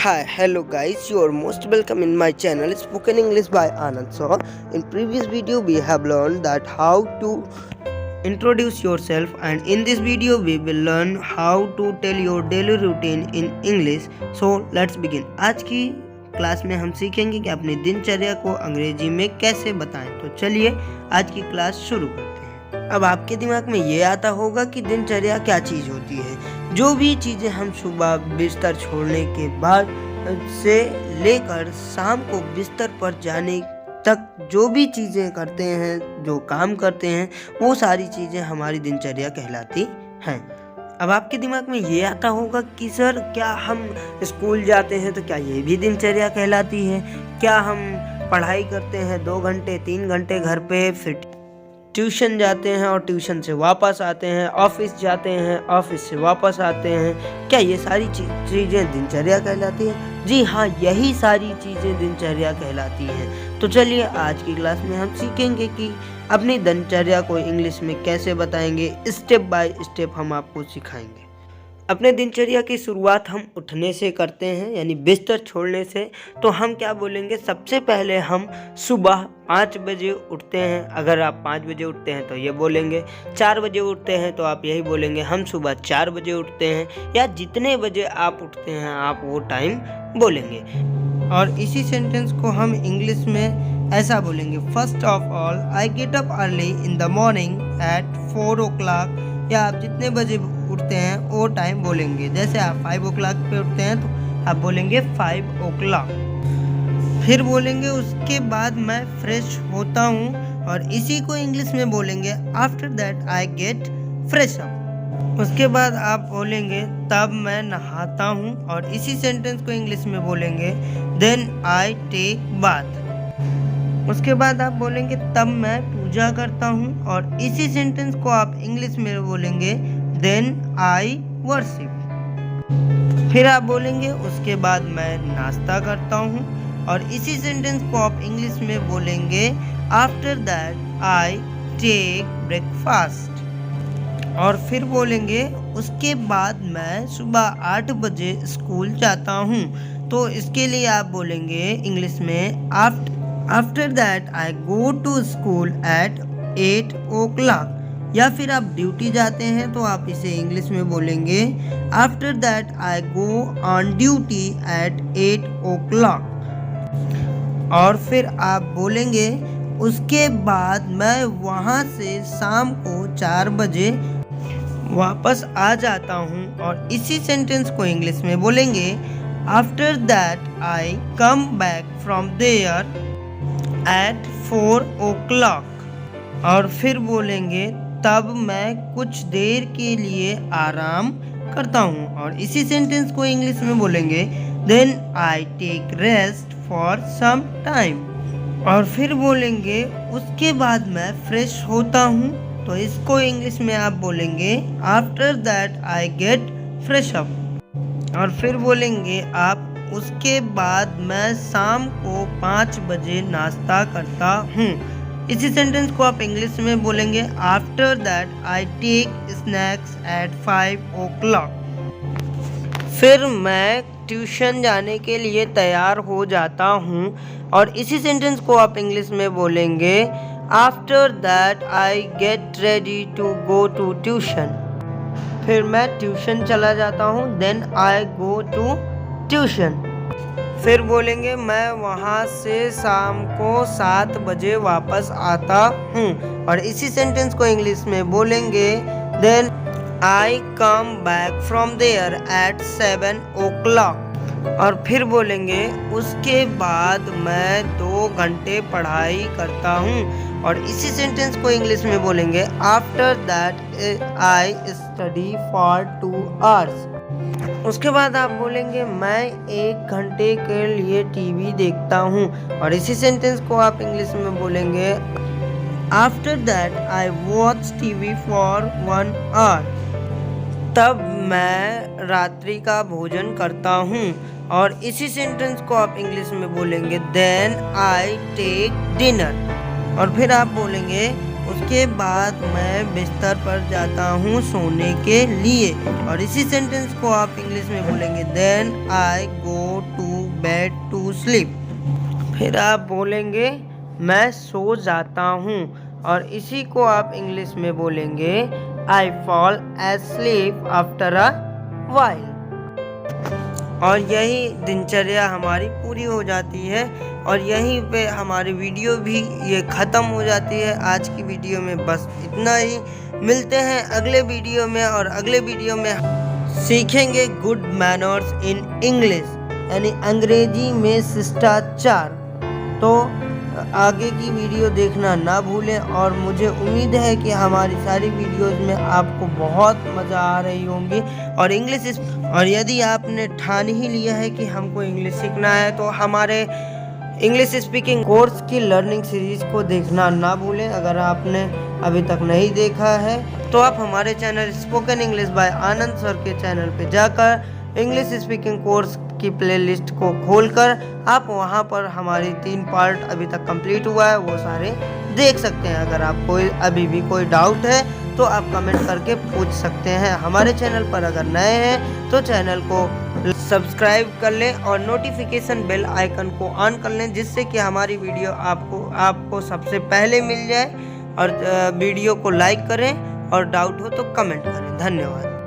Hi, hello guys, you are most welcome in my channel Spoken English by Anand. So, in previous video we have learned that how to introduce yourself, and in this video we will learn how to tell your daily routine in English. So, let's begin. आज की class में हम सीखेंगे कि अपनी दिनचर्या को अंग्रेजी में कैसे बताएं। तो चलिए आज की क्लास शुरू करते हैं। अब आपके दिमाग में ये आता होगा कि दिनचर्या क्या चीज़ होती है। जो भी चीज़ें हम सुबह बिस्तर छोड़ने के बाद से लेकर शाम को बिस्तर पर जाने तक जो भी चीज़ें करते हैं, जो काम करते हैं, वो सारी चीज़ें हमारी दिनचर्या कहलाती हैं। अब आपके दिमाग में ये आता होगा कि सर क्या हम स्कूल जाते हैं तो क्या ये भी दिनचर्या कहलाती है? क्या हम पढ़ाई करते हैं 2 घंटे 3 घंटे घर पे, फिर ट्यूशन जाते हैं और ट्यूशन से वापस आते हैं, ऑफिस जाते हैं, ऑफिस से वापस आते हैं, क्या ये सारी चीज़ें दिनचर्या कहलाती हैं? जी हाँ, यही सारी चीज़ें दिनचर्या कहलाती हैं। तो चलिए आज की क्लास में हम सीखेंगे कि अपनी दिनचर्या को इंग्लिश में कैसे बताएंगे। स्टेप बाय स्टेप हम आपको सिखाएंगे। अपने दिनचर्या की शुरुआत हम उठने से करते हैं, यानी बिस्तर छोड़ने से। तो हम क्या बोलेंगे, सबसे पहले हम सुबह 5 बजे उठते हैं। अगर आप 5 बजे उठते हैं तो ये बोलेंगे। 4 बजे उठते हैं तो आप यही बोलेंगे, हम सुबह 4 बजे उठते हैं। या जितने बजे आप उठते हैं आप वो टाइम बोलेंगे। और इसी सेंटेंस को हम इंग्लिश में ऐसा बोलेंगे, first of all I get up early in the morning at 4 o'clock। या आप जितने बजे उठते हैं वो टाइम बोलेंगे। जैसे आप 5 o'clock पे उठते हैं तो आप बोलेंगे 5 o'clock। फिर बोलेंगे उसके बाद मैं फ्रेश होता हूँ, और इसी को इंग्लिश में बोलेंगे after that I gate fresh up. उसके बाद आप बोलेंगे तब मैं नहाता हूँ, और इसी सेंटेंस को इंग्लिश में बोलेंगे देन आई टेक बाथ। उसके बाद आप बोलेंगे तब मैं पूजा करता हूँ, और इसी सेंटेंस को आप इंग्लिश में बोलेंगे देन आई वर्शिप। फिर आप बोलेंगे उसके बाद मैं नाश्ता करता हूँ, और इसी सेंटेंस को आप इंग्लिश में बोलेंगे after that I take breakfast. और फिर बोलेंगे उसके बाद मैं सुबह 8 बजे स्कूल जाता हूँ। तो इसके लिए आप बोलेंगे इंग्लिश में after that I go to school at 8 o'clock। या फिर आप ड्यूटी जाते हैं तो आप इसे इंग्लिश में बोलेंगे after that I go on duty at 8 o'clock। और फिर आप बोलेंगे उसके बाद मैं वहाँ से शाम को 4 बजे वापस आ जाता हूँ, और इसी सेंटेंस को इंग्लिश में बोलेंगे after that I come back from there at 4 o'clock। और फिर बोलेंगे तब मैं कुछ देर के लिए आराम करता हूँ, और इसी सेंटेंस को इंग्लिश में बोलेंगे then I take rest for some time. और फिर बोलेंगे उसके बाद मैं फ्रेश होता हूँ। तो इसको इंग्लिश में आप बोलेंगे after that I gate fresh up. और फिर बोलेंगे आप उसके बाद मैं शाम को 5 बजे नाश्ता करता हूँ। इसी सेंटेंस को आप इंग्लिश में बोलेंगे after that I take snacks at 5 o'clock। फिर मैं ट्यूशन जाने के लिए तैयार हो जाता हूँ, और इसी सेंटेंस को आप इंग्लिश में बोलेंगे after that I get ready to go to tuition. फिर मैं ट्यूशन चला जाता हूँ, then I go to tuition. फिर बोलेंगे मैं वहाँ से शाम को 7 बजे वापस आता हूँ, और इसी सेंटेंस को इंग्लिश में बोलेंगे then I come back from there at 7 o'clock। और फिर बोलेंगे उसके बाद मैं 2 घंटे पढ़ाई करता हूँ, और इसी सेंटेंस को इंग्लिश में बोलेंगे after that I study for 2 hours। उसके बाद आप बोलेंगे मैं 1 घंटे के लिए टीवी देखता हूँ, और इसी सेंटेंस को आप इंग्लिश में बोलेंगे after that I watch TV for 1 hour। तब मैं रात्रि का भोजन करता हूँ, और इसी सेंटेंस को आप इंग्लिश में बोलेंगे देन आई टेक डिनर। और फिर आप बोलेंगे उसके बाद मैं बिस्तर पर जाता हूँ सोने के लिए। और इसी सेंटेंस को आप इंग्लिश में बोलेंगे then I go to bed to sleep. फिर आप बोलेंगे मैं सो जाता हूँ, और इसी को आप इंग्लिश में बोलेंगे I fall asleep after a while. और यही दिनचर्या हमारी पूरी हो जाती है, और यहीं पे हमारी वीडियो भी ये ख़त्म हो जाती है। आज की वीडियो में बस इतना ही। मिलते हैं अगले वीडियो में, और अगले वीडियो में सीखेंगे गुड मैनर्स इन इंग्लिश, यानी अंग्रेजी में शिष्टाचार। तो आगे की वीडियो देखना ना भूलें, और मुझे उम्मीद है कि हमारी सारी वीडियोस में आपको बहुत मज़ा आ रही होंगी। और यदि आपने ठान ही लिया है कि हमको इंग्लिश सीखना है, तो हमारे इंग्लिश स्पीकिंग कोर्स की लर्निंग सीरीज़ को देखना ना भूलें। अगर आपने अभी तक नहीं देखा है तो आप हमारे channel spoken English by Anand sir के चैनल पे जाकर इंग्लिश स्पीकिंग कोर्स की प्लेलिस्ट को खोलकर आप वहां पर हमारी 3 पार्ट अभी तक कंप्लीट हुआ है वो सारे देख सकते हैं। अगर आपको अभी भी कोई डाउट है तो आप कमेंट करके पूछ सकते हैं। हमारे चैनल पर अगर नए हैं तो चैनल को सब्सक्राइब कर लें और नोटिफिकेशन बेल आइकन को ऑन कर लें, जिससे कि हमारी वीडियो आपको सबसे पहले मिल जाए। और वीडियो को लाइक करें, और डाउट हो तो कमेंट करें। धन्यवाद।